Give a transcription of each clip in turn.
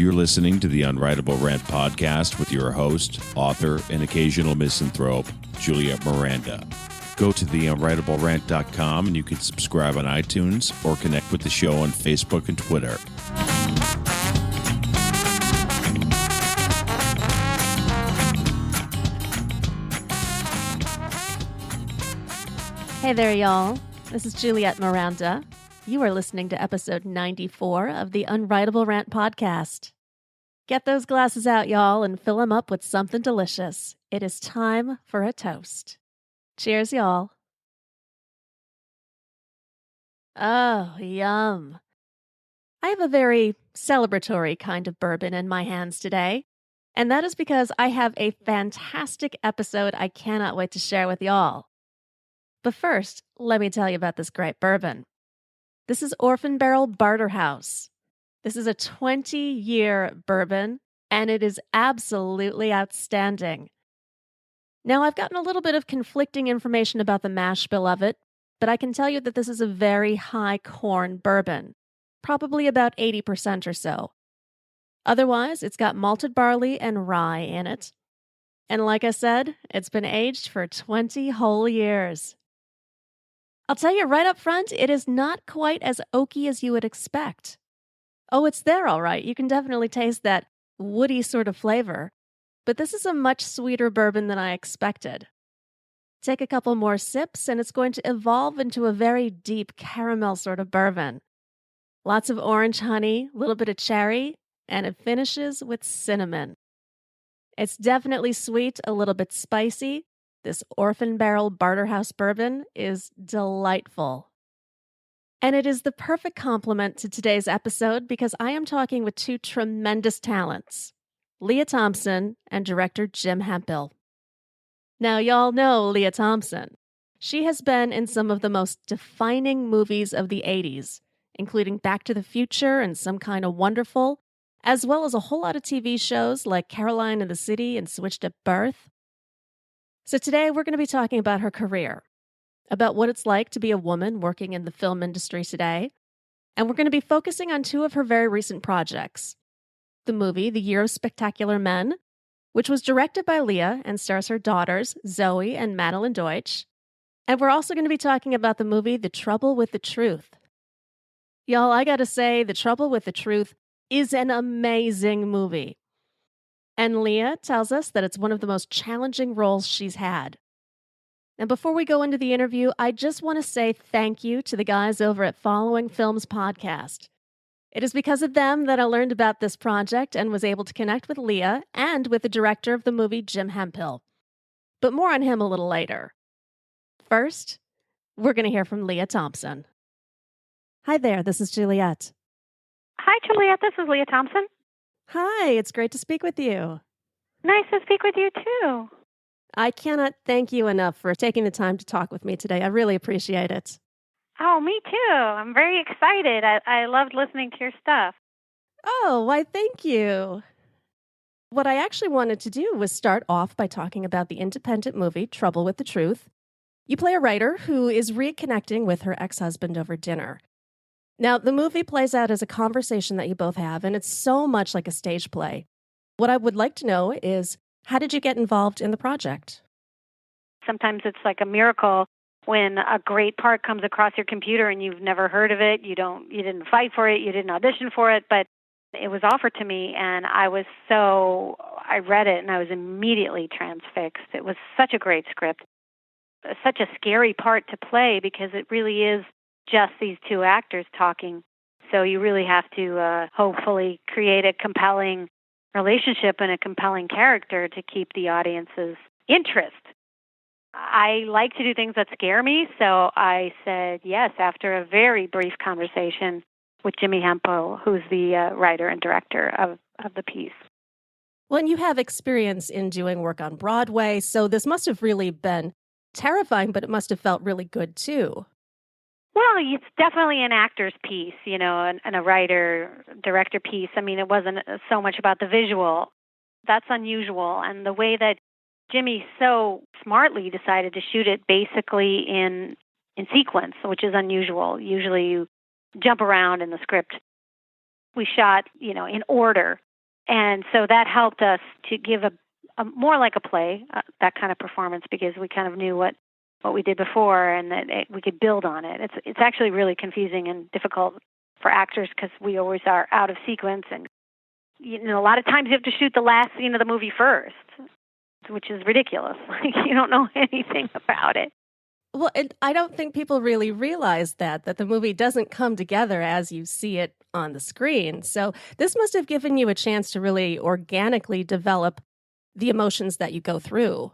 You're listening to the Unwritable Rant podcast with your host, author, and occasional misanthrope, Juliette Miranda. Go to theunwritablerant.com and you can subscribe on iTunes or connect with the show on Facebook and Twitter. Hey there, y'all. This is Juliette Miranda. You are listening to episode 94 of the Unwritable Rant podcast. Get those glasses out, y'all, and fill them up with something delicious. It is time for a toast. Cheers, y'all. Oh, yum. I have a very celebratory kind of bourbon in my hands today, and that is because I have a fantastic episode I cannot wait to share with y'all. But first, let me tell you about this great bourbon. This is Orphan Barrel Barterhouse. This is a 20-year bourbon, and it is absolutely outstanding. Now, I've gotten a little bit of conflicting information about the mash bill of it, but I can tell you that this is a very high corn bourbon, probably about 80% or so. Otherwise, it's got malted barley and rye in it. And like I said, it's been aged for 20 whole years. I'll tell you right up front, it is not quite as oaky as you would expect. Oh, it's there all right. You can definitely taste that woody sort of flavor. But this is a much sweeter bourbon than I expected. Take a couple more sips and it's going to evolve into a very deep caramel sort of bourbon. Lots of orange honey, a little bit of cherry, and it finishes with cinnamon. It's definitely sweet, a little bit spicy. This Orphan Barrel Barterhouse bourbon is delightful. And it is the perfect complement to today's episode because I am talking with two tremendous talents, Lea Thompson and director Jim Hemphill. Now, y'all know Lea Thompson. She has been in some of the most defining movies of the 80s, including Back to the Future and Some Kind of Wonderful, as well as a whole lot of TV shows like Caroline in the City and Switched at Birth. So today we're going to be talking about her career, about what it's like to be a woman working in the film industry today, and we're going to be focusing on two of her very recent projects. The movie, The Year of Spectacular Men, which was directed by Lea and stars her daughters, Zoe and Madeline Deutsch. And we're also going to be talking about the movie, The Trouble with the Truth. Y'all, I gotta say, The Trouble with the Truth is an amazing movie. And Lea tells us that it's one of the most challenging roles she's had. And before we go into the interview, I just want to say thank you to the guys over at Following Films Podcast. It is because of them that I learned about this project and was able to connect with Lea and with the director of the movie, Jim Hemphill. But more on him a little later. First, we're going to hear from Lea Thompson. Hi there, this is Juliette. Hi, Juliette. This is Lea Thompson. Hi, it's great to speak with you. Nice to speak with you, too. I cannot thank you enough for taking the time to talk with me today. I really appreciate it. Oh, me too. I'm very excited. I loved listening to your stuff. Oh, why, thank you. What I actually wanted to do was start off by talking about the independent movie, Trouble with the Truth. You play a writer who is reconnecting with her ex-husband over dinner. Now, the movie plays out as a conversation that you both have, and it's so much like a stage play. What I would like to know is, how did you get involved in the project? Sometimes it's like a miracle when a great part comes across your computer and you've never heard of it. You didn't fight for it, you didn't audition for it, but it was offered to me, and I read it and I was immediately transfixed. It was such a great script, such a scary part to play because it really is just these two actors talking. So you really have to hopefully create a compelling relationship and a compelling character to keep the audience's interest. I like to do things that scare me, so I said yes after a very brief conversation with Jimmy Hemphill, who's the writer and director of the piece. Well, and you have experience in doing work on Broadway, so this must have really been terrifying, but it must have felt really good too. Well, it's definitely an actor's piece, and a writer-director piece. I mean, it wasn't so much about the visual. That's unusual. And the way that Jimmy so smartly decided to shoot it basically in sequence, which is unusual. Usually you jump around in the script. We shot, in order. And so that helped us to give a more like a play, that kind of performance, because we kind of knew what we did before, and that we could build on it. It's actually really confusing and difficult for actors because we always are out of sequence, and a lot of times you have to shoot the last scene of the movie first, which is ridiculous. Like, you don't know anything about it. Well, and I don't think people really realize that the movie doesn't come together as you see it on the screen. So this must have given you a chance to really organically develop the emotions that you go through.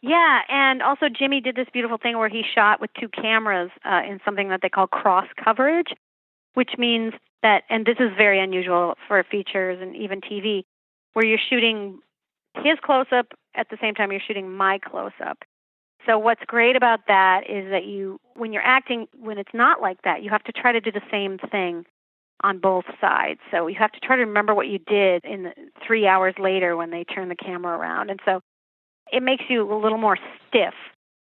Yeah, and also Jimmy did this beautiful thing where he shot with two cameras in something that they call cross coverage, which means that, and this is very unusual for features and even TV, where you're shooting his close-up at the same time you're shooting my close-up. So what's great about that is that when you're acting, when it's not like that, you have to try to do the same thing on both sides. So you have to try to remember what you did 3 hours later when they turn the camera around. And so it makes you a little more stiff.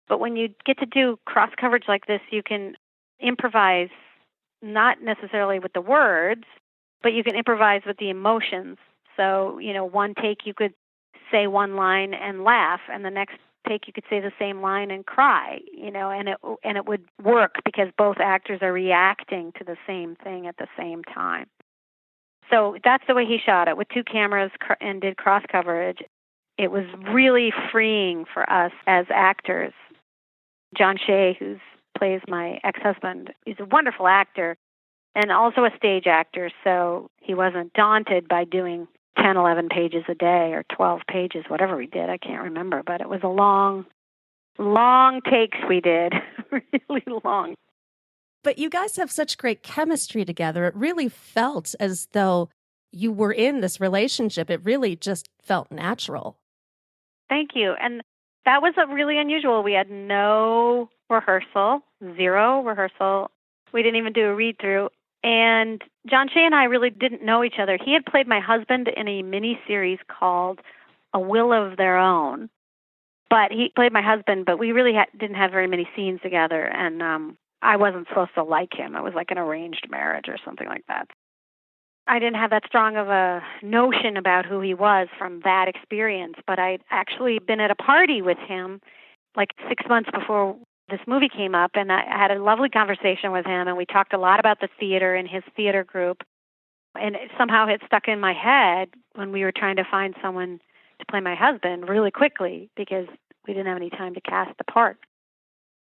But when you get to do cross coverage like this, you can improvise, not necessarily with the words, but you can improvise with the emotions. So, one take you could say one line and laugh, and the next take you could say the same line and cry, and it would work because both actors are reacting to the same thing at the same time. So that's the way he shot it, with two cameras and did cross coverage. It was really freeing for us as actors. John Shea, who plays my ex-husband, is a wonderful actor and also a stage actor, so he wasn't daunted by doing 10, 11 pages a day or 12 pages, whatever we did. I can't remember, but it was a long takes we did, really long. But you guys have such great chemistry together. It really felt as though you were in this relationship. It really just felt natural. Thank you. And that was really unusual. We had no rehearsal, zero rehearsal. We didn't even do a read-through. And John Shea and I really didn't know each other. He had played my husband in a miniseries called A Will of Their Own. But he played my husband, but we really didn't have very many scenes together. And I wasn't supposed to like him. It was like an arranged marriage or something like that. I didn't have that strong of a notion about who he was from that experience. But I'd actually been at a party with him like 6 months before this movie came up, and I had a lovely conversation with him, and we talked a lot about the theater and his theater group. And somehow it stuck in my head when we were trying to find someone to play my husband really quickly because we didn't have any time to cast the part.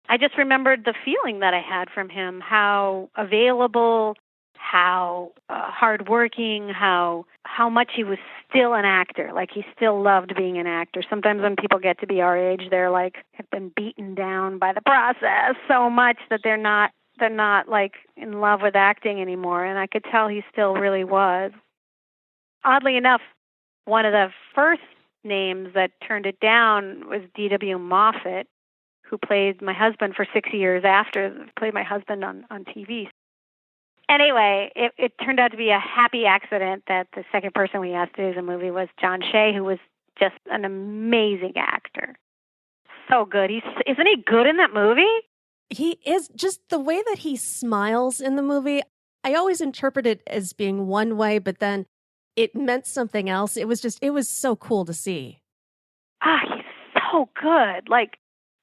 I just remembered the feeling that I had from him, how available, how hardworking, how much he was still an actor. Like, he still loved being an actor. Sometimes when people get to be our age, they're like have been beaten down by the process so much that they're not like in love with acting anymore. And I could tell he still really was. Oddly enough, one of the first names that turned it down was D.W. Moffat, who played my husband for 6 years after, played my husband on TV. Anyway, it turned out to be a happy accident that the second person we asked to do the movie was John Shea, who was just an amazing actor. So good. Isn't he good in that movie? He is. Just the way that he smiles in the movie, I always interpret it as being one way, but then it meant something else. It was so cool to see. He's so good. Like,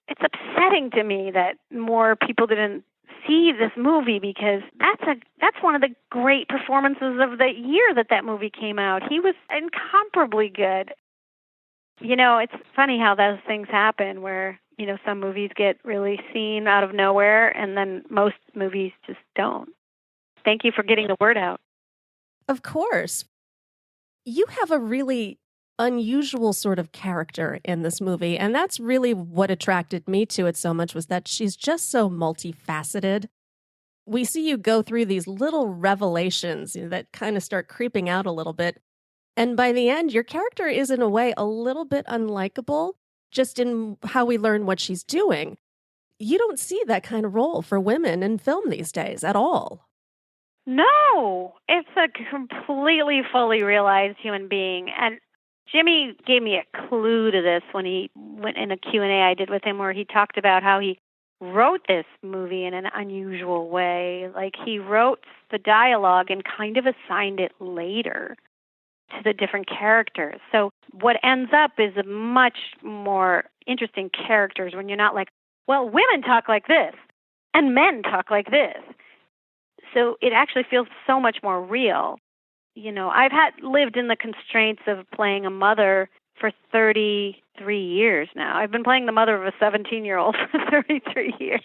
it's upsetting to me that more people didn't see this movie, because that's one of the great performances of the year that movie came out. He was incomparably good. It's funny how those things happen where, some movies get really seen out of nowhere and then most movies just don't. Thank you for getting the word out. Of course. You have a really unusual sort of character in this movie, and that's really what attracted me to it so much, was that she's just so multifaceted. We see you go through these little revelations that kind of start creeping out a little bit, and by the end, your character is in a way a little bit unlikable, just in how we learn what she's doing. You don't see that kind of role for women in film these days at all. No, it's a completely fully realized human being, and Jimmy gave me a clue to this when he went in a Q&A I did with him, where he talked about how he wrote this movie in an unusual way. Like, he wrote the dialogue and kind of assigned it later to the different characters. So what ends up is a much more interesting characters when you're not like, well, women talk like this and men talk like this. So it actually feels so much more real. I've lived in the constraints of playing a mother for 33 years now. I've been playing the mother of a 17-year-old for 33 years.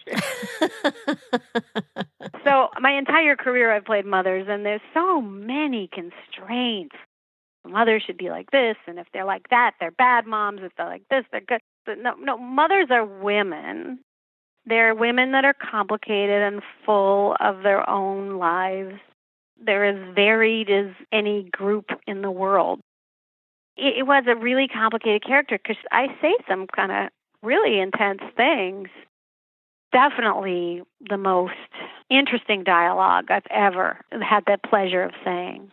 So my entire career I've played mothers, and there's so many constraints. Mothers should be like this, and if they're like that, they're bad moms. If they're like this, they're good. But no, mothers are women. They're women that are complicated and full of their own lives. They're as varied as any group in the world. It was a really complicated character because I say some kind of really intense things. Definitely the most interesting dialogue I've ever had the pleasure of saying.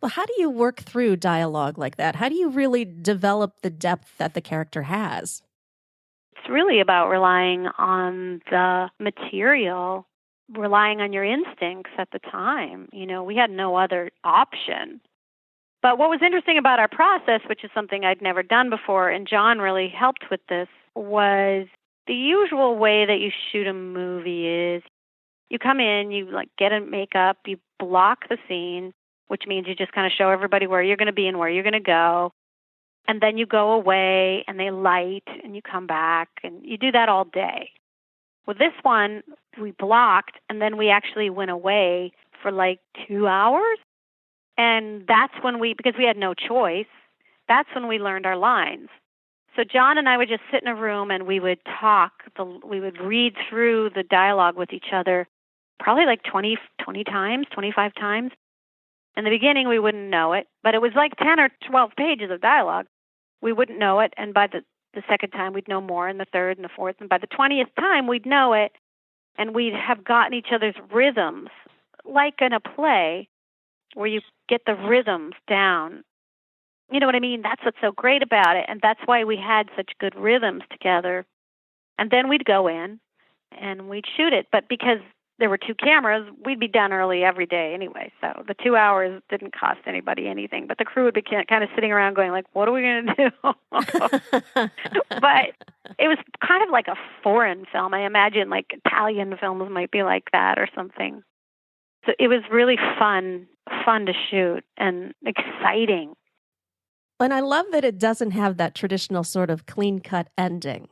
Well, how do you work through dialogue like that? How do you really develop the depth that the character has? It's really about relying on the material, relying on your instincts at the time. We had no other option. But what was interesting about our process, which is something I'd never done before, and John really helped with this, was the usual way that you shoot a movie is you come in, you get a makeup, you block the scene, which means you just kind of show everybody where you're going to be and where you're going to go. And then you go away and they light and you come back and you do that all day. With this one, we blocked and then we actually went away for 2 hours. And that's when because we had no choice, that's when we learned our lines. So John and I would just sit in a room and we would talk. We would read through the dialogue with each other probably 20 times, 25 times. In the beginning, we wouldn't know it, but it was 10 or 12 pages of dialogue. We wouldn't know it, and by the second time, we'd know more, and the third and the fourth, and by the 20th time, we'd know it, and we'd have gotten each other's rhythms, like in a play, where you get the rhythms down. You know what I mean? That's what's so great about it, and that's why we had such good rhythms together. And then we'd go in, and we'd shoot it, but because there were 2 cameras, we'd be done early every day anyway. So the 2 hours didn't cost anybody anything. But the crew would be kind of sitting around going what are we going to do? But it was kind of like a foreign film. I imagine Italian films might be like that or something. So it was really fun to shoot and exciting. And I love that it doesn't have that traditional sort of clean-cut ending.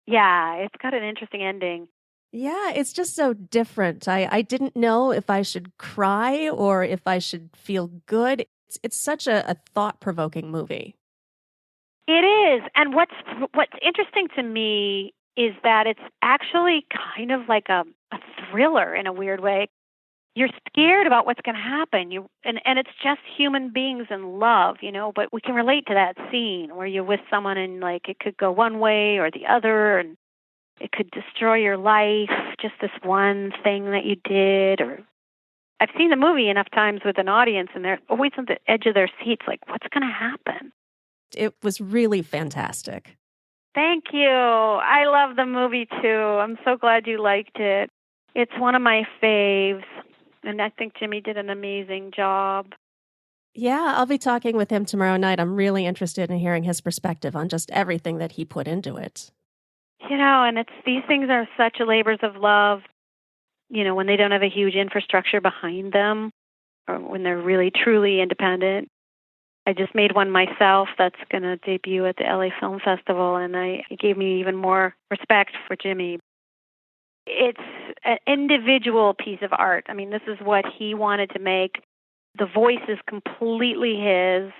Yeah, it's got an interesting ending. Yeah, it's just so different. I didn't know if I should cry or if I should feel good. It's such a thought-provoking movie. It is. And what's interesting to me is that it's actually kind of like a thriller in a weird way. You're scared about what's going to happen. And it's just human beings in love, but we can relate to that scene where you're with someone and it could go one way or the other, and it could destroy your life, just this one thing that you did. Or I've seen the movie enough times with an audience, and they're always on the edge of their seats, what's going to happen? It was really fantastic. Thank you. I love the movie, too. I'm so glad you liked it. It's one of my faves, and I think Jimmy did an amazing job. Yeah, I'll be talking with him tomorrow night. I'm really interested in hearing his perspective on just everything that he put into it. And these things are such labors of love, when they don't have a huge infrastructure behind them or when they're really, truly independent. I just made one myself that's going to debut at the LA Film Festival, and it gave me even more respect for Jimmy. It's an individual piece of art. I mean, this is what he wanted to make. The voice is completely his.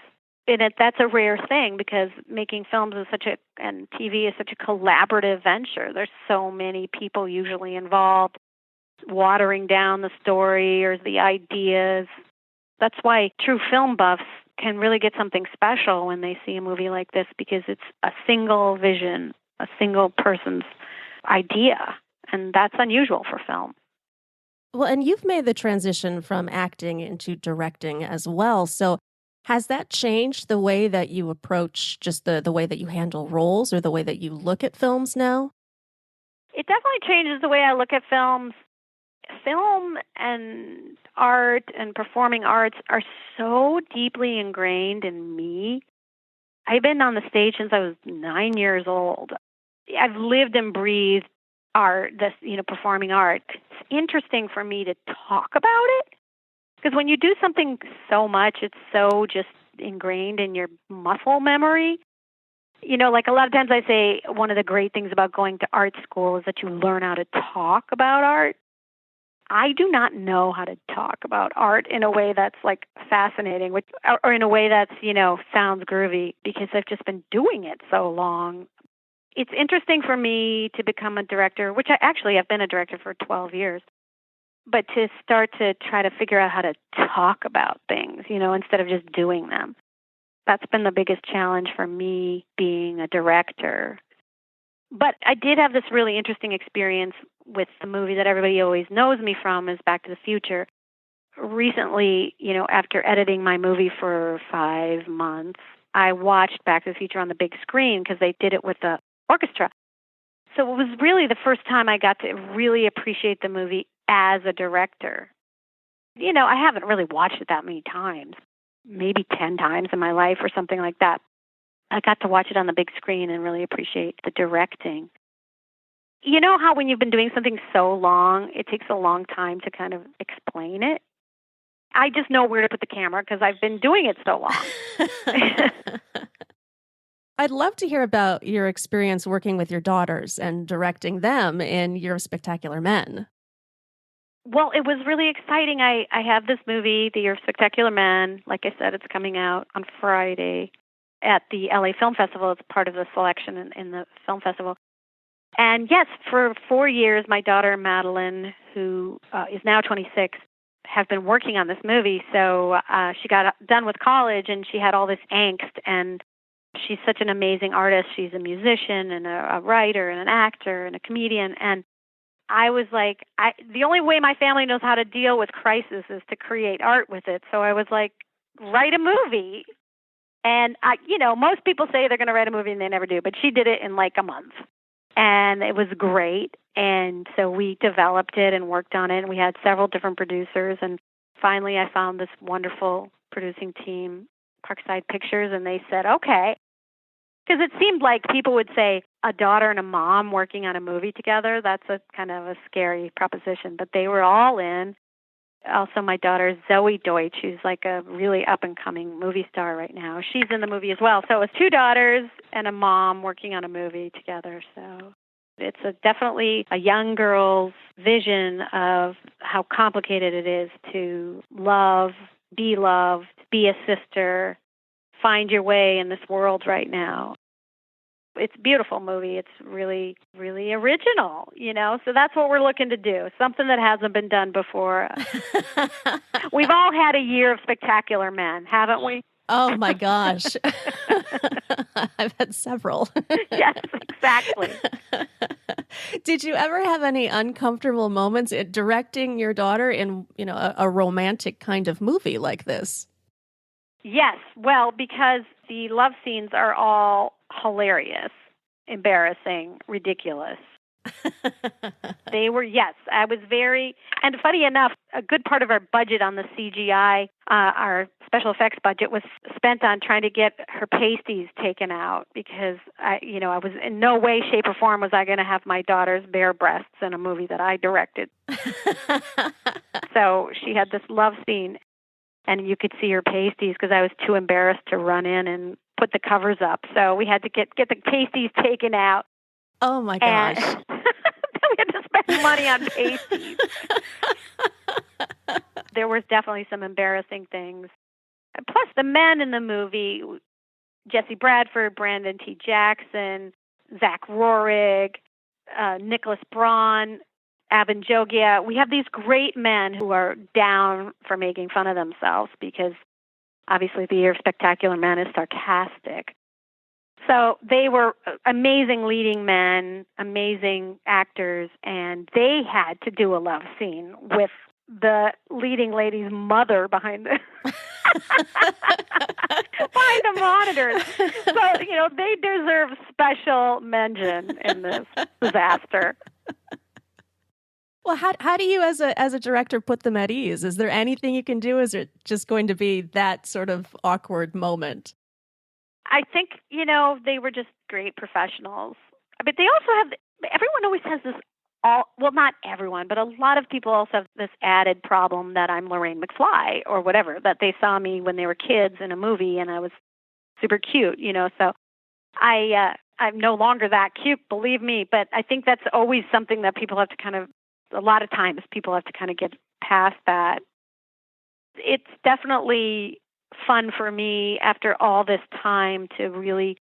And that's a rare thing because making films is and TV is such a collaborative venture. There's so many people usually involved, watering down the story or the ideas. That's why true film buffs can really get something special when they see a movie like this, because it's a single vision, a single person's idea. And that's unusual for film. Well, and you've made the transition from acting into directing as well. So has that changed the way that you approach just the way that you handle roles or the way that you look at films now? It definitely changes the way I look at films. film and art and performing arts are so deeply ingrained in me. I've been on the stage since I was 9 years old. I've lived and breathed art, performing art. It's interesting for me to talk about it because when you do something so much, it's so just ingrained in your muscle memory. Like a lot of times I say one of the great things about going to art school is that you learn how to talk about art. I do not know how to talk about art in a way that's like fascinating, or in a way that's, sounds groovy because I've just been doing it so long. It's interesting for me to become a director, which I've been a director for 12 years, but to start to try to figure out how to talk about things, instead of just doing them. That's been the biggest challenge for me being a director. But I did have this really interesting experience with the movie that everybody always knows me from is Back to the Future. Recently, after editing my movie for 5 months, I watched Back to the Future on the big screen because they did it with the orchestra. So it was really the first time I got to really appreciate the movie as a director. I haven't really watched it that many times, maybe 10 times in my life or something like that. I got to watch it on the big screen and really appreciate the directing. You know how when you've been doing something so long, it takes a long time to kind of explain it? I just know where to put the camera because I've been doing it so long. I'd love to hear about your experience working with your daughters and directing them in Your Spectacular Men. Well, it was really exciting. I have this movie, The Year of Spectacular Men. Like I said, it's coming out on Friday at the LA Film Festival. It's part of the selection in the film festival. And yes, for 4 years, my daughter Madeline, who is now 26, have been working on this movie. So she got done with college and she had all this angst. And she's such an amazing artist. She's a musician and a writer and an actor and a comedian. And I was like, the only way my family knows how to deal with crisis is to create art with it. So I was like, write a movie. And most people say they're going to write a movie and they never do, but she did it in like a month. And it was great. And so we developed it and worked on it. And we had several different producers. And finally, I found this wonderful producing team, Parkside Pictures, and they said, okay. Because it seemed like people would say a daughter and a mom working on a movie together. That's a kind of a scary proposition. But they were all in. Also, my daughter, Zoe Deutsch, who's like a really up-and-coming movie star right now. She's in the movie as well. So it was 2 daughters and a mom working on a movie together. So it's definitely a young girl's vision of how complicated it is to love, be loved, be a sister, find your way in this world right now. It's a beautiful movie. It's really, really original, So that's what we're looking to do, something that hasn't been done before. We've all had a year of Spectacular Men, haven't we? Oh, my gosh. I've had several. Yes, exactly. Did you ever have any uncomfortable moments in directing your daughter in, a romantic kind of movie like this? Yes. Well, because the love scenes are all hilarious, embarrassing, ridiculous. They were, yes. I was and funny enough, a good part of our budget on the CGI, our special effects budget, was spent on trying to get her pasties taken out because I was in no way, shape, or form was I going to have my daughter's bare breasts in a movie that I directed. So she had this love scene, and you could see her pasties because I was too embarrassed to run in and put the covers up. So we had to get the pasties taken out. Oh, my gosh. And we had to spend money on pasties. There was definitely some embarrassing things. Plus, the men in the movie, Jesse Bradford, Brandon T. Jackson, Zach Rohrig, Nicholas Braun, Abin Jogia. We have these great men who are down for making fun of themselves because obviously The Year of Spectacular Men is sarcastic. So they were amazing leading men, amazing actors, and they had to do a love scene with the leading lady's mother behind the behind the monitors. So, they deserve special mention in this disaster. Well, how do you as a director put them at ease? Is there anything you can do? Is it just going to be that sort of awkward moment? I think, they were just great professionals. But they also have, everyone always has this, well, not everyone, but a lot of people also have this added problem that I'm Lorraine McFly or whatever, that they saw me when they were kids in a movie and I was super cute, so I'm no longer that cute, believe me, but I think that's always something that people have to a lot of times people have to kind of get past that. It's definitely fun for me after all this time to really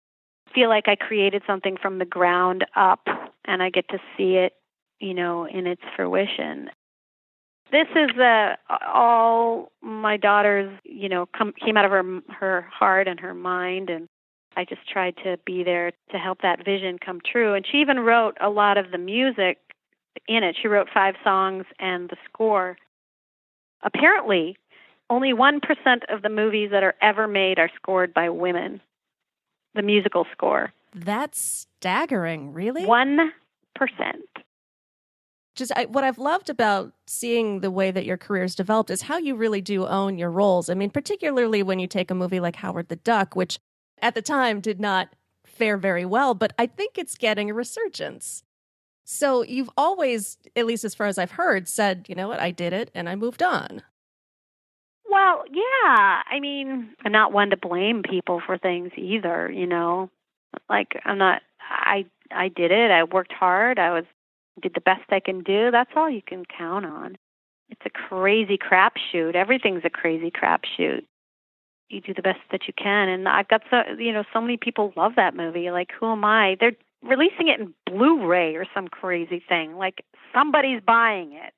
feel like I created something from the ground up and I get to see it, in its fruition. This is all my daughter's, came out of her heart and her mind, and I just tried to be there to help that vision come true. And she even wrote a lot of the music in it. She wrote 5 songs and the score. Apparently, only 1% of the movies that are ever made are scored by women, the musical score. That's staggering, really? 1%. What I've loved about seeing the way that your career's developed is how you really do own your roles. I mean, particularly when you take a movie like Howard the Duck, which at the time did not fare very well, but I think it's getting a resurgence. So you've always, at least as far as I've heard, said, you know what, I did it and I moved on. Well, yeah. I mean, I'm not one to blame people for things either, Like, I did it. I worked hard. Did the best I can do. That's all you can count on. It's a crazy crapshoot. Everything's a crazy crapshoot. You do the best that you can. And I've got so many people love that movie. Like, who am I? They're releasing it in Blu-ray or some crazy thing. Like, somebody's buying it.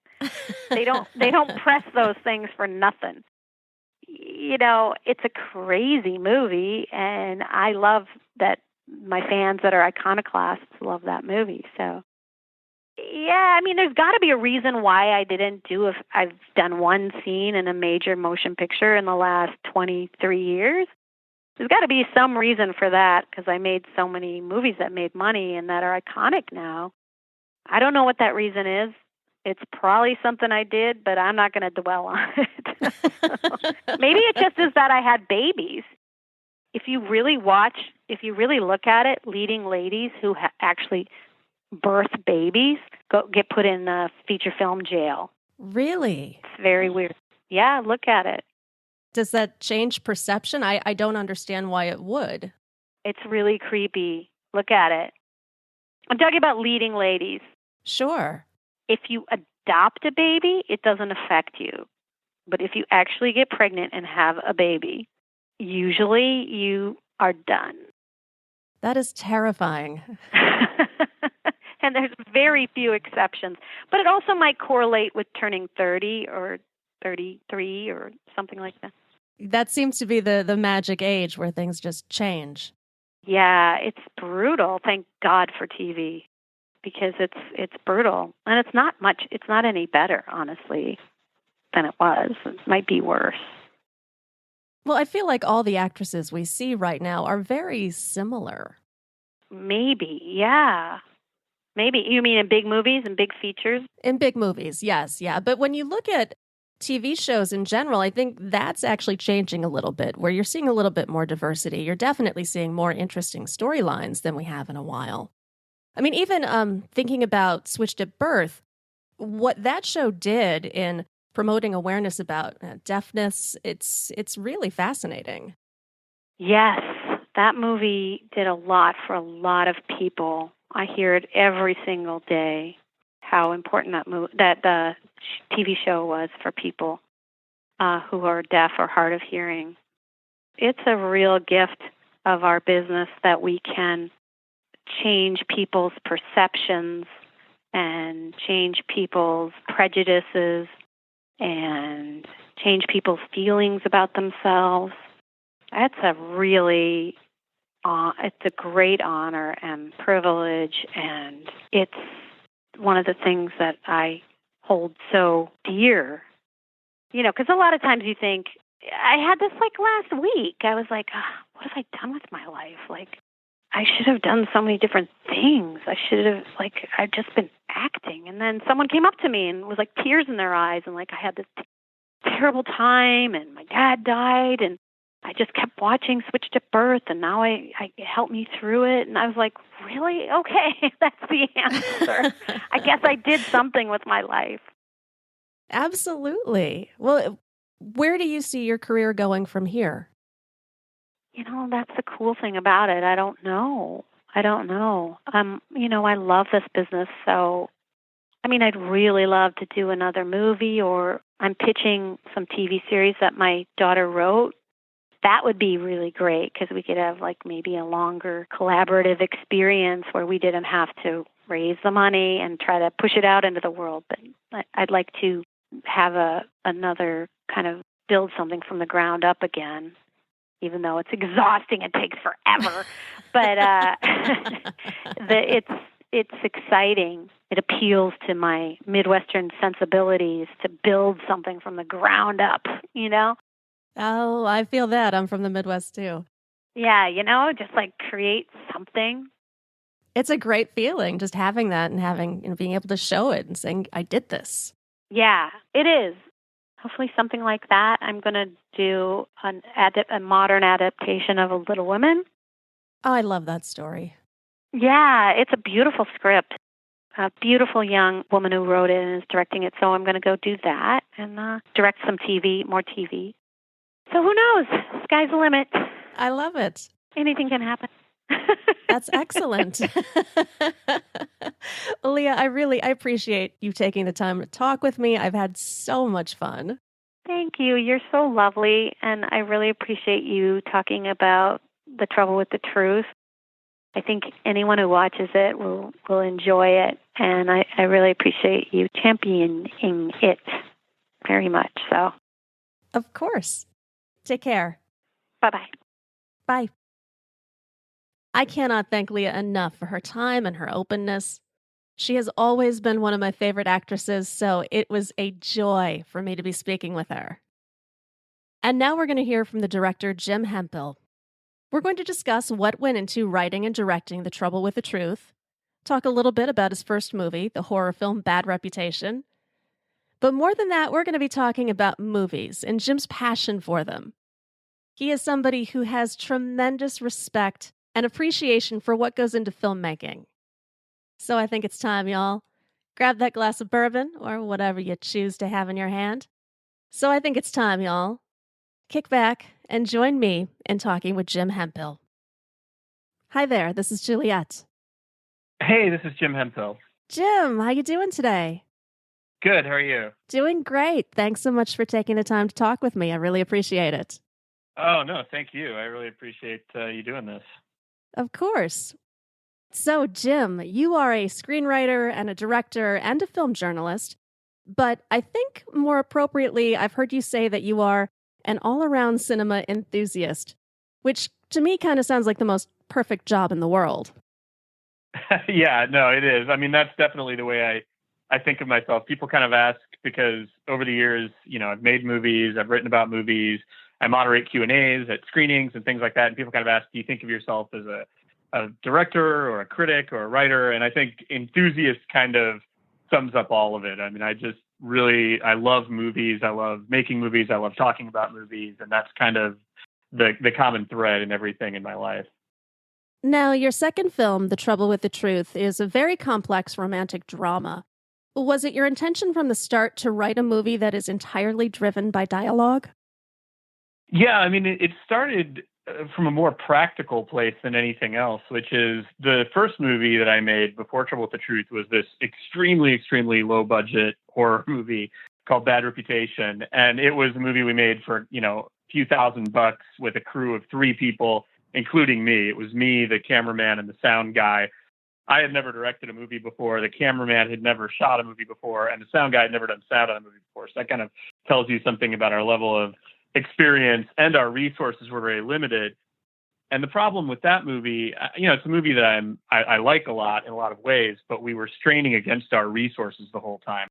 They don't press those things for nothing. It's a crazy movie, and I love that my fans that are iconoclasts love that movie. So, yeah, I mean, there's got to be a reason why I didn't if I've done one scene in a major motion picture in the last 23 years. There's got to be some reason for that because I made so many movies that made money and that are iconic now. I don't know what that reason is. It's probably something I did, but I'm not going to dwell on it. Maybe it just is that I had babies. If you really look at it, leading ladies who actually birth babies get put in feature film jail. Really? It's very weird. Yeah, look at it. Does that change perception? I don't understand why it would. It's really creepy. Look at it. I'm talking about leading ladies. Sure. If you adopt a baby, it doesn't affect you. But if you actually get pregnant and have a baby, usually you are done. That is terrifying. And there's very few exceptions. But it also might correlate with turning 30 or 33 or something like that. That seems to be the magic age where things just change. Yeah, it's brutal. Thank God for TV. Because it's brutal. And it's not any better, honestly, than it was. It might be worse. Well, I feel like all the actresses we see right now are very similar. Maybe, yeah. Maybe. You mean in big movies and big features? In big movies, yes, yeah. But when you look at TV shows in general, I think that's actually changing a little bit, where you're seeing a little bit more diversity. You're definitely seeing more interesting storylines than we have in a while. I mean, even thinking about Switched at Birth, what that show did in promoting awareness about deafness, it's really fascinating. Yes, that movie did a lot for a lot of people. I hear it every single day, how important that the TV show was for people who are deaf or hard of hearing. It's a real gift of our business that we can change people's perceptions and change people's prejudices and change people's feelings about themselves. That's it's a great honor and privilege, and it's one of the things that I hold so dear. Because a lot of times you think, I had this last week. I was like, what have I done with my life? I should have done so many different things. I should have, I've just been acting. And then someone came up to me and was like tears in their eyes, and like I had this terrible time, and my dad died, and I just kept watching Switched at Birth, and now I it helped me through it. And I was like, really? Okay, that's the answer. I guess I did something with my life. Absolutely. Well, where do you see your career going from here? That's the cool thing about it. I don't know. I love this business, so I'd really love to do another movie, or I'm pitching some TV series that my daughter wrote. That would be really great because we could have like maybe a longer collaborative experience where we didn't have to raise the money and try to push it out into the world. But I'd like to have another kind of build something from the ground up again, even though it's exhausting. It takes forever. But it's exciting. It appeals to my Midwestern sensibilities to build something from the ground up, Oh, I feel that. I'm from the Midwest too. Yeah, just like create something. It's a great feeling just having that and being able to show it and saying, I did this. Yeah, it is. Hopefully something like that. I'm going to do a modern adaptation of A Little Women. Oh, I love that story. Yeah, it's a beautiful script. A beautiful young woman who wrote it and is directing it. So I'm going to go do that and direct some TV, more TV. So who knows? Sky's the limit. I love it. Anything can happen. That's excellent. Lea, I appreciate you taking the time to talk with me. I've had so much fun. Thank you. You're so lovely, and I really appreciate you talking about The Trouble with the Truth. I think anyone who watches it will enjoy it, and I really appreciate you championing it very much. So, of course. Take care. Bye-bye. Bye. I cannot thank Lea enough for her time and her openness. She has always been one of my favorite actresses, so it was a joy for me to be speaking with her. And now we're going to hear from the director, Jim Hemphill. We're going to discuss what went into writing and directing The Trouble with the Truth, talk a little bit about his first movie, the horror film Bad Reputation. But more than that, we're going to be talking about movies and Jim's passion for them. He is somebody who has tremendous respect and appreciation for what goes into filmmaking. So I think it's time, y'all. Grab that glass of bourbon or whatever you choose to have in your hand. So I think it's time, y'all. Kick back and join me in talking with Jim Hemphill. Hi there, this is Juliette. Hey, this is Jim Hemphill. Jim, how you doing today? Good, how are you? Doing great. Thanks so much for taking the time to talk with me. I really appreciate it. Oh, no, thank you. I really appreciate you doing this. Of course. So, Jim, you are a screenwriter and a director and a film journalist, but I think more appropriately, I've heard you say that you are an all-around cinema enthusiast, which to me kind of sounds like the most perfect job in the world. Yeah, no, it is. I mean, that's definitely the way I think of myself. People kind of ask because over the years, I've made movies, I've written about movies, I moderate Q&As at screenings and things like that. And people kind of ask, do you think of yourself as a director or a critic or a writer? And I think enthusiast kind of sums up all of it. I mean, I love movies. I love making movies. I love talking about movies. And that's kind of the common thread in everything in my life. Now, your second film, The Trouble with the Truth, is a very complex romantic drama. Was it your intention from the start to write a movie that is entirely driven by dialogue? Yeah, I mean, it started from a more practical place than anything else, which is the first movie that I made before Trouble with the Truth was this extremely, extremely low budget horror movie called Bad Reputation. And it was a movie we made for, a few $1,000 with a crew of 3 people, including me. It was me, the cameraman, and the sound guy. I had never directed a movie before. The cameraman had never shot a movie before, and the sound guy had never done sound on a movie before. So that kind of tells you something about our level of experience, and our resources were very limited. And the problem with that movie, it's a movie that I like a lot in a lot of ways, but we were straining against our resources the whole time.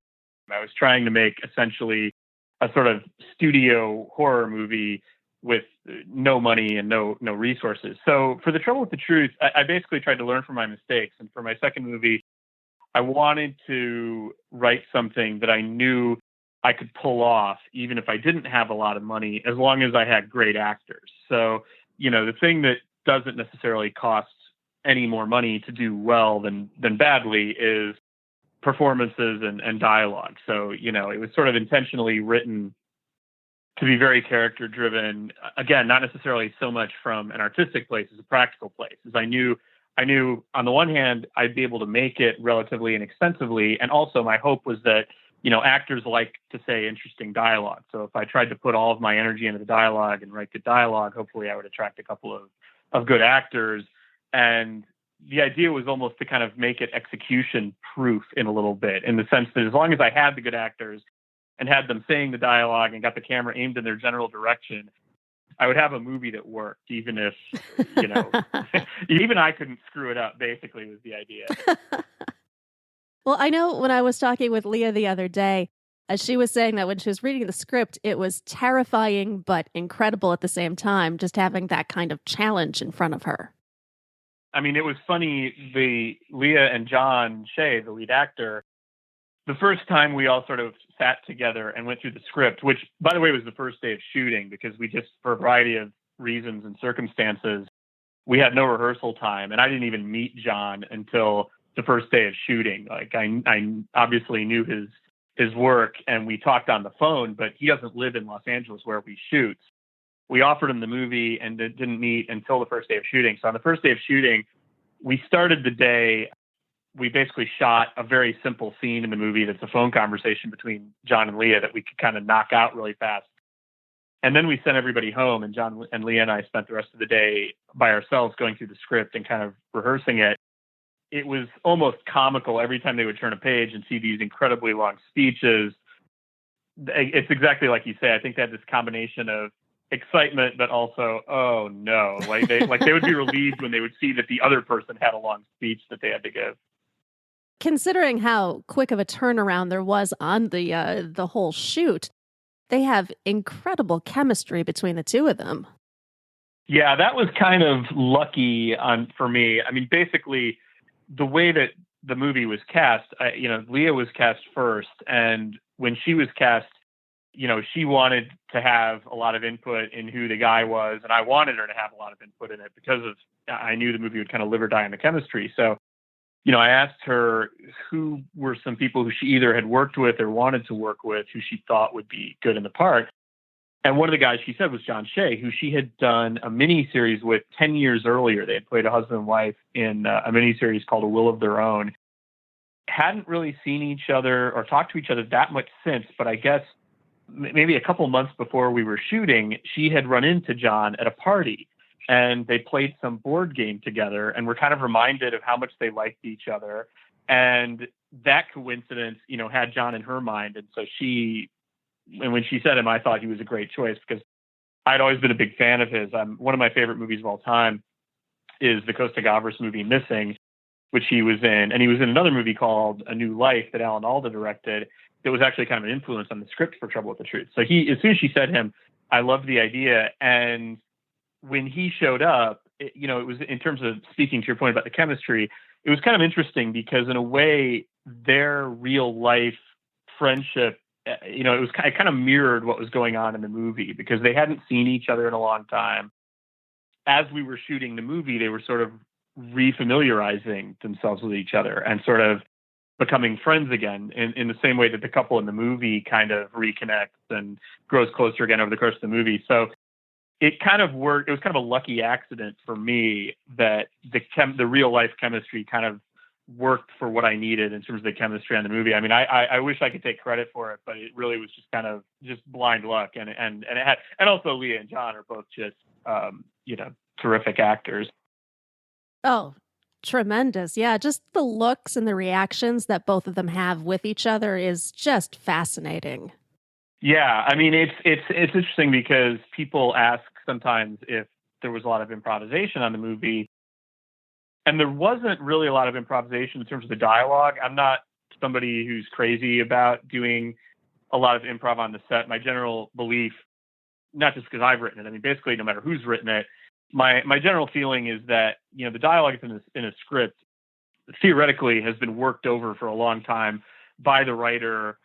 I was trying to make essentially a sort of studio horror movie with no money and no resources. So for The Trouble with the Truth, I basically tried to learn from my mistakes. And for my second movie, I wanted to write something that I knew I could pull off, even if I didn't have a lot of money, as long as I had great actors. So, the thing that doesn't necessarily cost any more money to do well than badly is performances and dialogue. So, it was sort of intentionally written to be very character driven. Again, not necessarily so much from an artistic place as a practical place, as I knew on the one hand, I'd be able to make it relatively inexpensively. And also my hope was that, actors like to say interesting dialogue. So if I tried to put all of my energy into the dialogue and write good dialogue, hopefully I would attract a couple of good actors. And the idea was almost to kind of make it execution proof in a little bit, in the sense that as long as I had the good actors and had them saying the dialogue and got the camera aimed in their general direction, I would have a movie that worked, even if, even I couldn't screw it up, basically, was the idea. Well, I know when I was talking with Lea the other day, she was saying that when she was reading the script, it was terrifying but incredible at the same time, just having that kind of challenge in front of her. I mean, it was funny, Lea and John Shea, the lead actor, the first time we all sort of sat together and went through the script, which, by the way, was the first day of shooting, because we just, for a variety of reasons and circumstances, we had no rehearsal time. And I didn't even meet John until the first day of shooting. Like, I obviously knew his work, and we talked on the phone, but he doesn't live in Los Angeles where we shoot. We offered him the movie and didn't meet until the first day of shooting. So on the first day of shooting, we started the day. We basically shot a very simple scene in the movie that's a phone conversation between John and Lea that we could kind of knock out really fast. And then we sent everybody home, and John and Lea and I spent the rest of the day by ourselves going through the script and kind of rehearsing it. It was almost comical every time they would turn a page and see these incredibly long speeches. It's exactly like you say. I think they had this combination of excitement, but also, oh no, like they would be relieved when they would see that the other person had a long speech that they had to give. Considering how quick of a turnaround there was on the whole shoot, they have incredible chemistry between the two of them. Yeah, that was kind of lucky for me. I mean, basically, the way that the movie was cast, Lea was cast first, and when she was cast, she wanted to have a lot of input in who the guy was, and I wanted her to have a lot of input in it because I knew the movie would kind of live or die on the chemistry. So, I asked her who were some people who she either had worked with or wanted to work with, who she thought would be good in the part. And one of the guys she said was John Shea, who she had done a mini-series with 10 years earlier. They had played a husband and wife in a mini-series called A Will of Their Own. Hadn't really seen each other or talked to each other that much since, but I guess maybe a couple months before we were shooting, she had run into John at a party, and they played some board game together, and were kind of reminded of how much they liked each other. And that coincidence, had John in her mind. And so when she said him, I thought he was a great choice, because I'd always been a big fan of his. One of my favorite movies of all time is the Costa Gavras movie Missing, which he was in. And he was in another movie called A New Life that Alan Alda directed. It was actually kind of an influence on the script for Trouble with the Truth. So as soon as she said him, I loved the idea. And when he showed up, it was, in terms of speaking to your point about the chemistry, it was kind of interesting because in a way, their real life friendship, it kind of mirrored what was going on in the movie, because they hadn't seen each other in a long time. As we were shooting the movie, they were sort of refamiliarizing themselves with each other and sort of becoming friends again in the same way that the couple in the movie kind of reconnects and grows closer again over the course of the movie. So it kind of worked. It was kind of a lucky accident for me that the real life chemistry kind of worked for what I needed in terms of the chemistry on the movie. I mean, I wish I could take credit for it, but it really was just kind of just blind luck. And it had, and also Lea and John are both just, terrific actors. Oh, tremendous. Yeah. Just the looks and the reactions that both of them have with each other is just fascinating. Yeah. I mean, it's interesting because people ask sometimes if there was a lot of improvisation on the movie. And there wasn't really a lot of improvisation in terms of the dialogue. I'm not somebody who's crazy about doing a lot of improv on the set. My general belief, not just because I've written it, I mean, basically no matter who's written it, my general feeling is that, the dialogue is in a script theoretically has been worked over for a long time by the writer,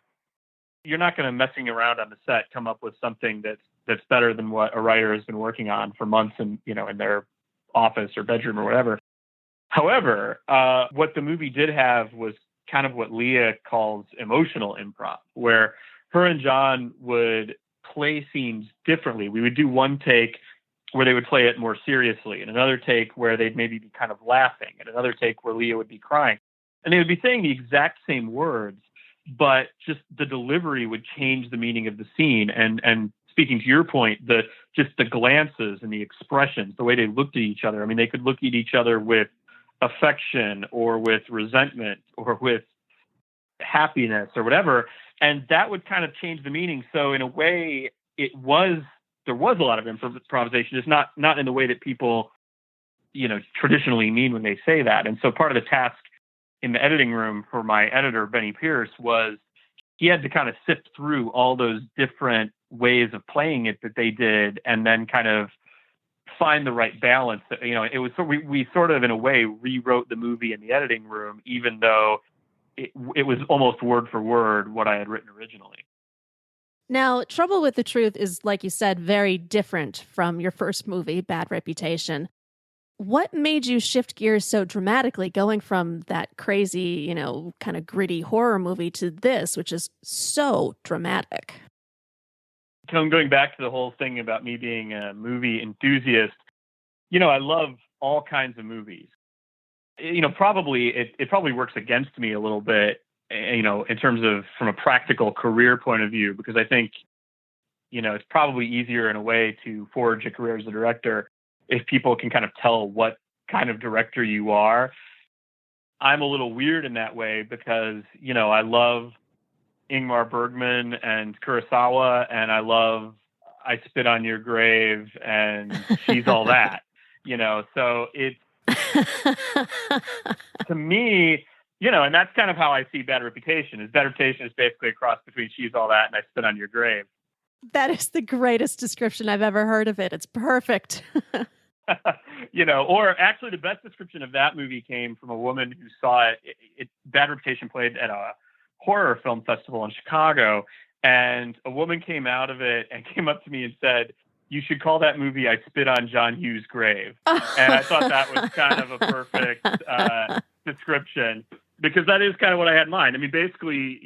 you're not going to messing around on the set come up with something that's better than what a writer has been working on for months in their office or bedroom or whatever. However, what the movie did have was kind of what Lea calls emotional improv, where her and John would play scenes differently. We would do one take where they would play it more seriously, and another take where they'd maybe be kind of laughing, and another take where Lea would be crying. And they would be saying the exact same words, but just the delivery would change the meaning of the scene. And speaking to your point, just the glances and the expressions, the way they looked at each other. I mean, they could look at each other with affection or with resentment or with happiness or whatever. And that would kind of change the meaning. So in a way, there was a lot of improvisation. It's not in the way that people, traditionally mean when they say that. And so part of the task in the editing room for my editor, Benny Pierce, was he had to kind of sift through all those different ways of playing it that they did, and then kind of find the right balance. It was, we sort of in a way rewrote the movie in the editing room, even though it was almost word for word what I had written originally. Now, Trouble with the Truth is, like you said, very different from your first movie, Bad Reputation. What made you shift gears so dramatically, going from that crazy, kind of gritty horror movie to this, which is so dramatic? Going back to the whole thing about me being a movie enthusiast, I love all kinds of movies. Probably it probably works against me a little bit, in terms of from a practical career point of view, because I think, it's probably easier in a way to forge a career as a director if people can kind of tell what kind of director you are. I'm a little weird in that way because, I love Ingmar Bergman and Kurosawa, and I love I Spit on Your Grave and She's All That, so it's, to me, and that's kind of how I see Bad Reputation. Bad Reputation is basically a cross between She's All That and I Spit on Your Grave. That is the greatest description I've ever heard of it. It's perfect. Or actually the best description of that movie came from a woman who saw it. Bad Reputation played at a horror film festival in Chicago, and a woman came out of it and came up to me and said, "You should call that movie I Spit on John Hughes' Grave." And I thought that was kind of a perfect description, because that is kind of what I had in mind. I mean, basically,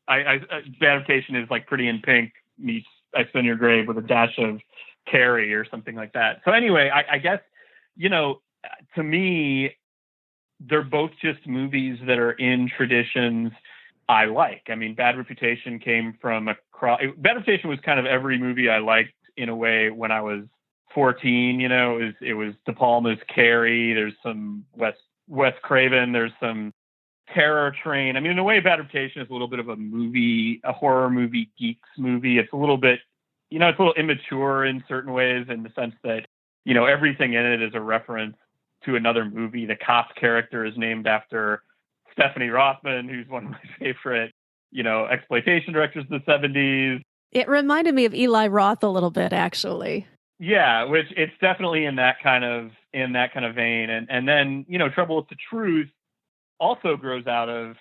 Bad Reputation is like Pretty in Pink meets I Spit on Your Grave with a dash of Carrie or something like that. So anyway, I guess, to me, they're both just movies that are in traditions I like. I mean, Bad Reputation came from Bad Reputation was kind of every movie I liked in a way when I was 14. It was De Palma's Carrie. There's some Wes Craven. There's some Terror Train. I mean, in a way, Bad Reputation is a little bit of a horror movie geeks movie. It's a little bit, it's a little immature in certain ways, in the sense that, everything in it is a reference to another movie. The cop character is named after Stephanie Rothman, who's one of my favorite, exploitation directors of the 70s. It reminded me of Eli Roth a little bit, actually. Yeah, which it's definitely in that kind of vein. And then, Trouble with the Truth also grows out of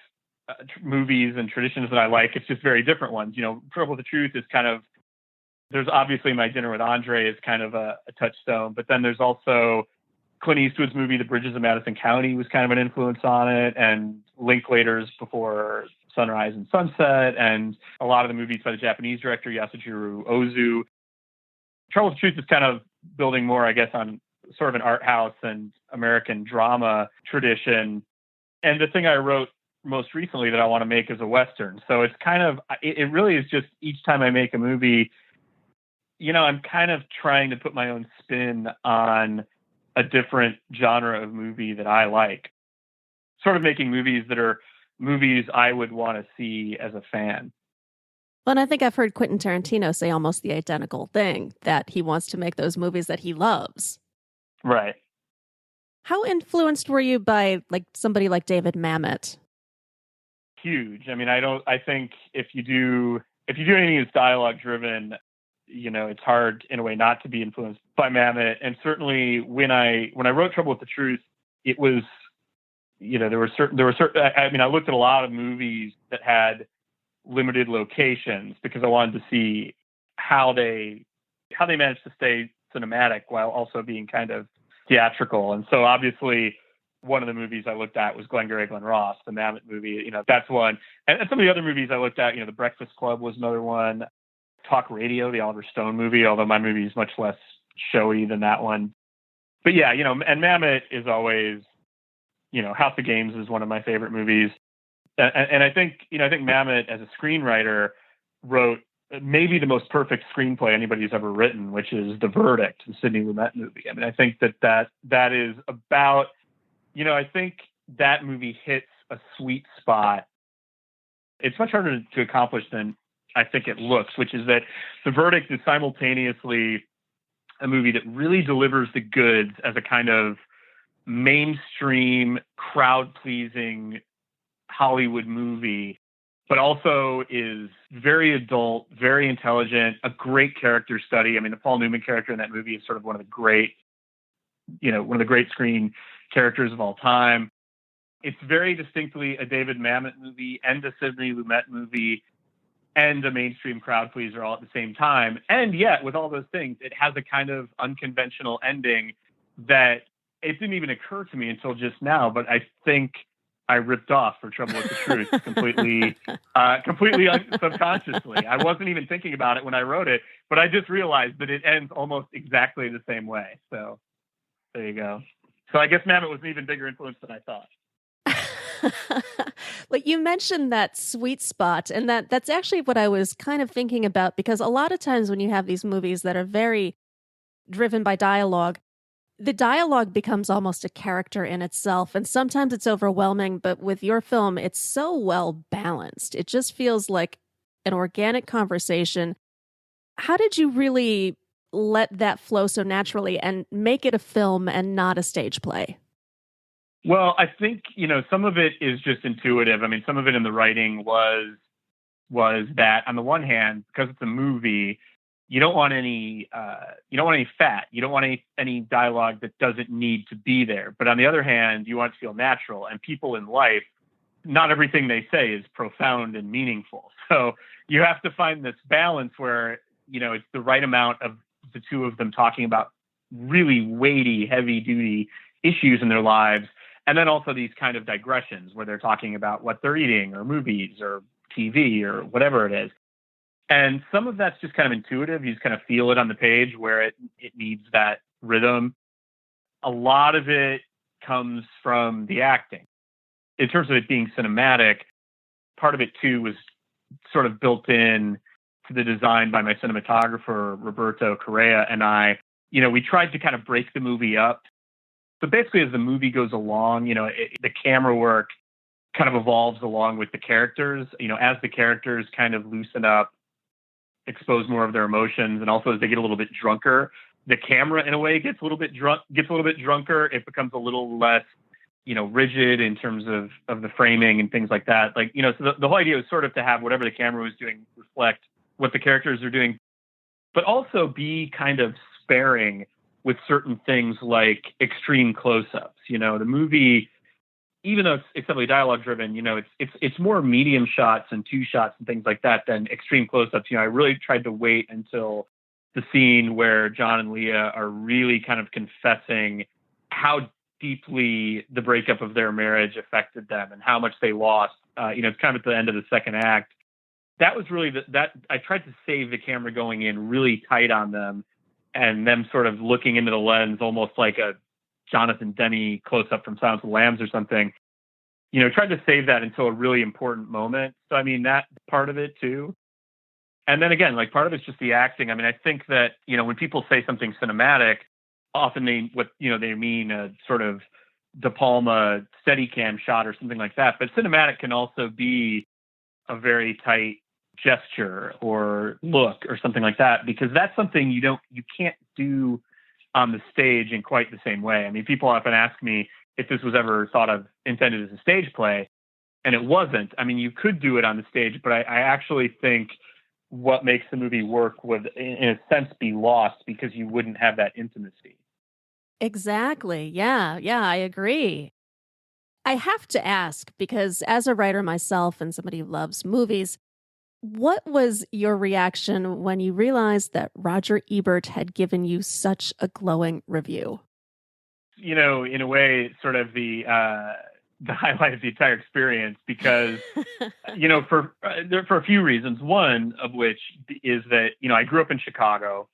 movies and traditions that I like. It's just very different ones. Trouble with the Truth is kind of, there's obviously My Dinner with Andre is kind of a touchstone, but then there's also Clint Eastwood's movie, The Bridges of Madison County, was kind of an influence on it, and Linklater's Before Sunrise and Sunset, and a lot of the movies by the Japanese director Yasujiro Ozu. Trouble with the Truth is kind of building more, I guess, on sort of an art house and American drama tradition. And the thing I wrote most recently that I want to make is a Western. So it's kind of, it really is just each time I make a movie, I'm kind of trying to put my own spin on a different genre of movie that I like. Sort of making movies that are movies I would want to see as a fan. Well, and I think I've heard Quentin Tarantino say almost the identical thing, that he wants to make those movies that he loves. Right. How influenced were you by somebody like David Mamet? Huge. I mean, I think if you do anything that's dialogue driven, it's hard in a way not to be influenced by Mamet. And certainly when I wrote Trouble with the Truth, it was there were certain, I mean, I looked at a lot of movies that had limited locations because I wanted to see how they managed to stay cinematic while also being kind of theatrical. And so obviously one of the movies I looked at was Glengarry Glen Ross, the Mammoth movie. That's one. And some of the other movies I looked at, The Breakfast Club was another one. Talk Radio, the Oliver Stone movie, although my movie is much less showy than that one. But yeah, and Mammoth is always, House of Games is one of my favorite movies. And I think Mammoth as a screenwriter wrote maybe the most perfect screenplay anybody's ever written, which is The Verdict, the Sidney Lumet movie. I mean, I think that is about, I think that movie hits a sweet spot. It's much harder to accomplish than I think it looks, which is that The Verdict is simultaneously a movie that really delivers the goods as a kind of mainstream, crowd-pleasing Hollywood movie, but also is very adult, very intelligent, a great character study. I mean, the Paul Newman character in that movie is sort of one of the great screen characters of all time. It's very distinctly a David Mamet movie and a Sidney Lumet movie and a mainstream crowd pleaser all at the same time. And yet, with all those things, it has a kind of unconventional ending that it didn't even occur to me until just now, but I think I ripped off For Trouble with the Truth completely subconsciously. I wasn't even thinking about it when I wrote it, but I just realized that it ends almost exactly the same way. So there you go. So I guess Mamet was an even bigger influence than I thought. Well, you mentioned that sweet spot, and that's actually what I was kind of thinking about, because a lot of times when you have these movies that are very driven by dialogue, the dialogue becomes almost a character in itself, and sometimes it's overwhelming, but with your film, it's so well balanced. It just feels like an organic conversation. How did you really let that flow so naturally and make it a film and not a stage play? Well, I think, some of it is just intuitive. I mean, some of it in the writing was that on the one hand, because it's a movie, you don't want any fat. You don't want any dialogue that doesn't need to be there. But on the other hand, you want it to feel natural. And people in life, not everything they say is profound and meaningful. So you have to find this balance where, it's the right amount of the two of them talking about really weighty, heavy duty issues in their lives. And then also these kind of digressions where they're talking about what they're eating or movies or TV or whatever it is. And some of that's just kind of intuitive. You just kind of feel it on the page where it needs that rhythm. A lot of it comes from the acting. In terms of it being cinematic, part of it too was sort of built in to the design by my cinematographer, Roberto Correa, and I. We tried to kind of break the movie up. So basically, as the movie goes along, the camera work kind of evolves along with the characters. As the characters kind of loosen up, expose more of their emotions, and also as they get a little bit drunker, the camera in a way gets a little bit drunker. It becomes a little less, rigid in terms of the framing and things like that. So the whole idea was sort of to have whatever the camera was doing reflect what the characters are doing, but also be kind of sparing with certain things like extreme close-ups. The movie, even though it's heavily dialogue driven, it's more medium shots and two shots and things like that than extreme close-ups. I really tried to wait until the scene where John and Lea are really kind of confessing how deeply the breakup of their marriage affected them and how much they lost. It's kind of at the end of the second act. That was really that I tried to save the camera going in really tight on them, and them sort of looking into the lens, almost like a Jonathan Demme close-up from Silence of the Lambs or something. Tried to save that until a really important moment. So, I mean, that part of it too. And then again, part of it's just the acting. I mean, I think that, when people say something cinematic, often they mean a sort of De Palma Steadicam shot or something like that. But cinematic can also be a very tight gesture or look or something like that, because that's something you can't do on the stage in quite the same way. I mean, people often ask me if this was ever intended as a stage play, and it wasn't. I mean, you could do it on the stage, but I actually think what makes the movie work would, in a sense, be lost because you wouldn't have that intimacy. Exactly. Yeah, I agree. I have to ask, because as a writer myself and somebody who loves movies, what was your reaction when you realized that Roger Ebert had given you such a glowing review? In a way, it's sort of the highlight of the entire experience because, for a few reasons. One of which is that, I grew up in Chicago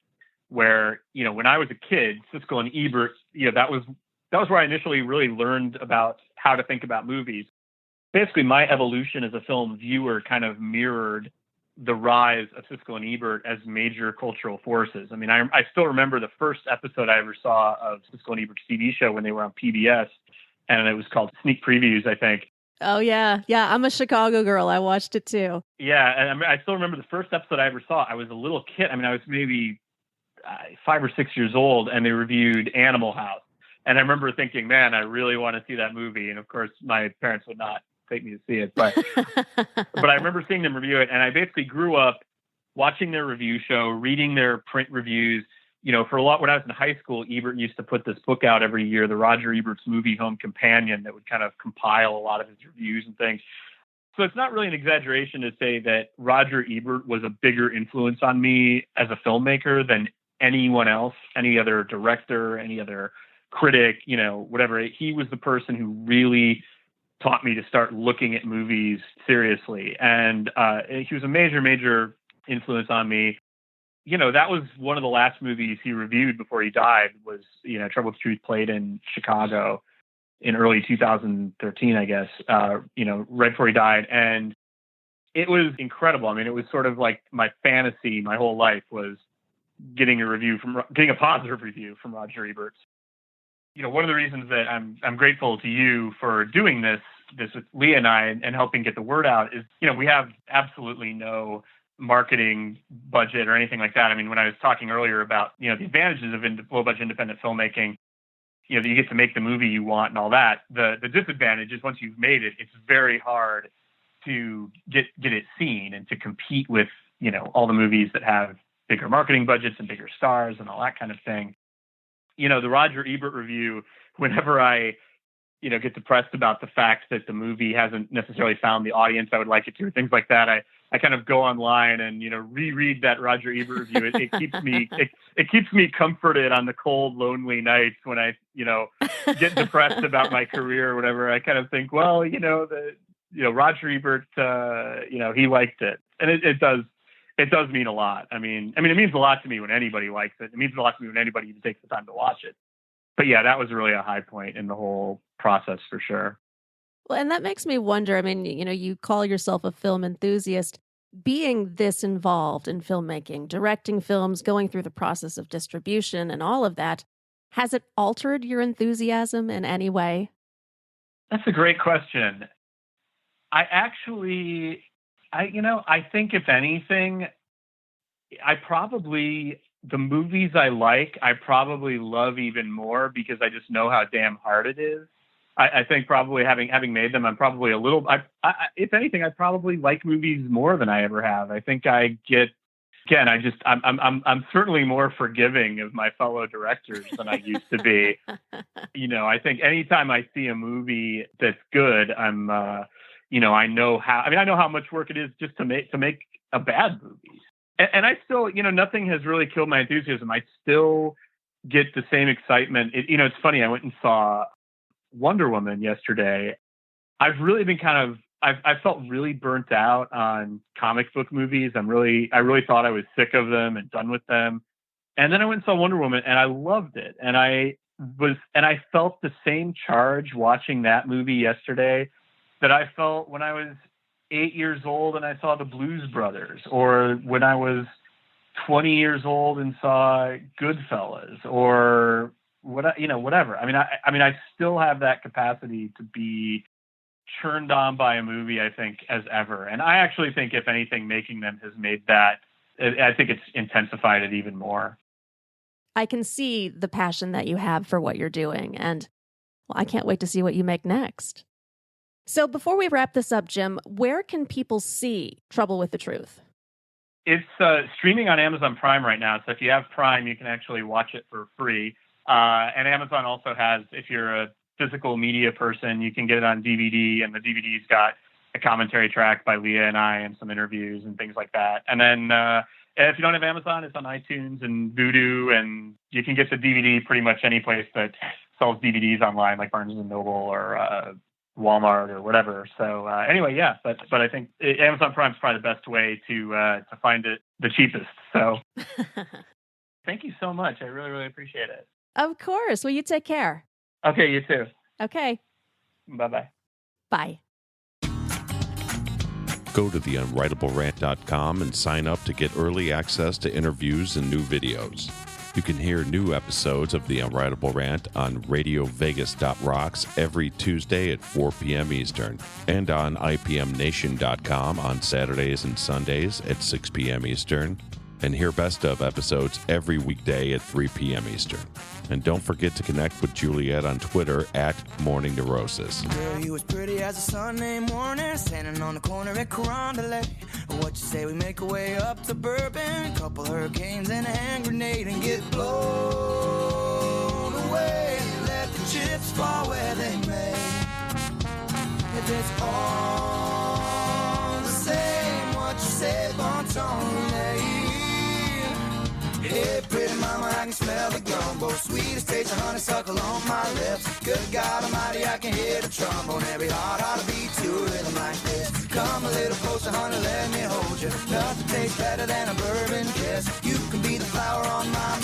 where, when I was a kid, Siskel and Ebert, that was where I initially really learned about how to think about movies. Basically, my evolution as a film viewer kind of mirrored the rise of Siskel and Ebert as major cultural forces. I mean, I still remember the first episode I ever saw of Siskel and Ebert's TV show when they were on PBS, and it was called Sneak Previews, I think. Oh, yeah. Yeah, I'm a Chicago girl. I watched it too. Yeah, and I still remember the first episode I ever saw. I was a little kid. I mean, I was maybe 5 or 6 years old, and they reviewed Animal House. And I remember thinking, man, I really want to see that movie. And of course, my parents would not take me to see it, but I remember seeing them review it, and I basically grew up watching their review show, reading their print reviews. For a lot, when I was in high school, Ebert used to put this book out every year, the Roger Ebert's Movie Home Companion, that would kind of compile a lot of his reviews and things. So it's not really an exaggeration to say that Roger Ebert was a bigger influence on me as a filmmaker than anyone else, any other director, any other critic, whatever. He was the person who really taught me to start looking at movies seriously. And he was a major, major influence on me. That was one of the last movies he reviewed before he died was, Trouble with Truth, played in Chicago in early 2013, I guess, right before he died. And it was incredible. I mean, it was sort of like my fantasy my whole life was getting a positive review from Roger Ebert. One of the reasons that I'm grateful to you for doing this with Lea and I and helping get the word out is, we have absolutely no marketing budget or anything like that. I mean, when I was talking earlier about, the advantages of low budget independent filmmaking, you get to make the movie you want and all that. The disadvantage is once you've made it, it's very hard to get it seen and to compete with, all the movies that have bigger marketing budgets and bigger stars and all that kind of thing. The Roger Ebert review, whenever I, get depressed about the fact that the movie hasn't necessarily found the audience I would like it to, or things like that, I kind of go online and, reread that Roger Ebert review. It keeps me comforted on the cold, lonely nights when I, get depressed about my career or whatever. I kind of think, well, Roger Ebert, he liked it. And it does mean a lot. I mean, it means a lot to me when anybody likes it. It means a lot to me when anybody even takes the time to watch it. But yeah, that was really a high point in the whole process for sure. Well, and that makes me wonder, I mean, you call yourself a film enthusiast. Being this involved in filmmaking, directing films, going through the process of distribution and all of that, has it altered your enthusiasm in any way? That's a great question. I think if anything, the movies I like, I probably love even more because I just know how damn hard it is. I think probably having made them, I'm probably a little, if anything, I probably like movies more than I ever have. I think I get, again, I'm certainly more forgiving of my fellow directors than I used to be. I think anytime I see a movie that's good, I know how much work it is just to make a bad movie. And I still, nothing has really killed my enthusiasm. I still get the same excitement. It's funny. I went and saw Wonder Woman yesterday. I've really been I felt really burnt out on comic book movies. I really thought I was sick of them and done with them. And then I went and saw Wonder Woman and I loved it. And I felt the same charge watching that movie yesterday that I felt when I was 8 years old and I saw the Blues Brothers, or when I was 20 years old and saw Goodfellas, or whatever. I mean, I still have that capacity to be churned on by a movie, I think, as ever. And I actually think, if anything, making them has made that, I think it's intensified it even more. I can see the passion that you have for what you're doing, and I can't wait to see what you make next. So before we wrap this up, Jim, where can people see Trouble with the Truth? It's streaming on Amazon Prime right now. So if you have Prime, you can actually watch it for free. And Amazon also has, if you're a physical media person, you can get it on DVD, and the DVD's got a commentary track by Lea and I and some interviews and things like that. And then if you don't have Amazon, it's on iTunes and Vudu, and you can get the DVD pretty much any place that sells DVDs online, like Barnes & Noble or Walmart or whatever. So anyway, yeah, but I think Amazon Prime is probably the best way to find it the cheapest. So thank you so much. I really, really appreciate it. Of course. Well, you take care. Okay, you too. Okay. Bye-bye. Bye. Go to theunwritablерant.com and sign up to get early access to interviews and new videos. You can hear new episodes of The Unwritable Rant on radiovegas.rocks every Tuesday at 4 p.m. Eastern and on IPMNation.com on Saturdays and Sundays at 6 p.m. Eastern, and hear best of episodes every weekday at 3 p.m. Eastern. And don't forget to connect with Juliette on Twitter at Morning Neurosis. Girl, you was pretty as a Sunday morning, standing on the corner at Carondelet. What you say we make our way up to Bourbon, a couple hurricanes and a hand grenade, and get blown away. Let the chips fall where they may. If it's all the same, what you say, bon ton. Hey, pretty mama, I can smell the gumbo. Sweetest taste of honeysuckle on my lips. Good God Almighty, I can hear the trombone. Every heart ought to beat to a rhythm like this. Come a little closer, honey, let me hold you. Nothing tastes better than a bourbon kiss. You can be the flower on my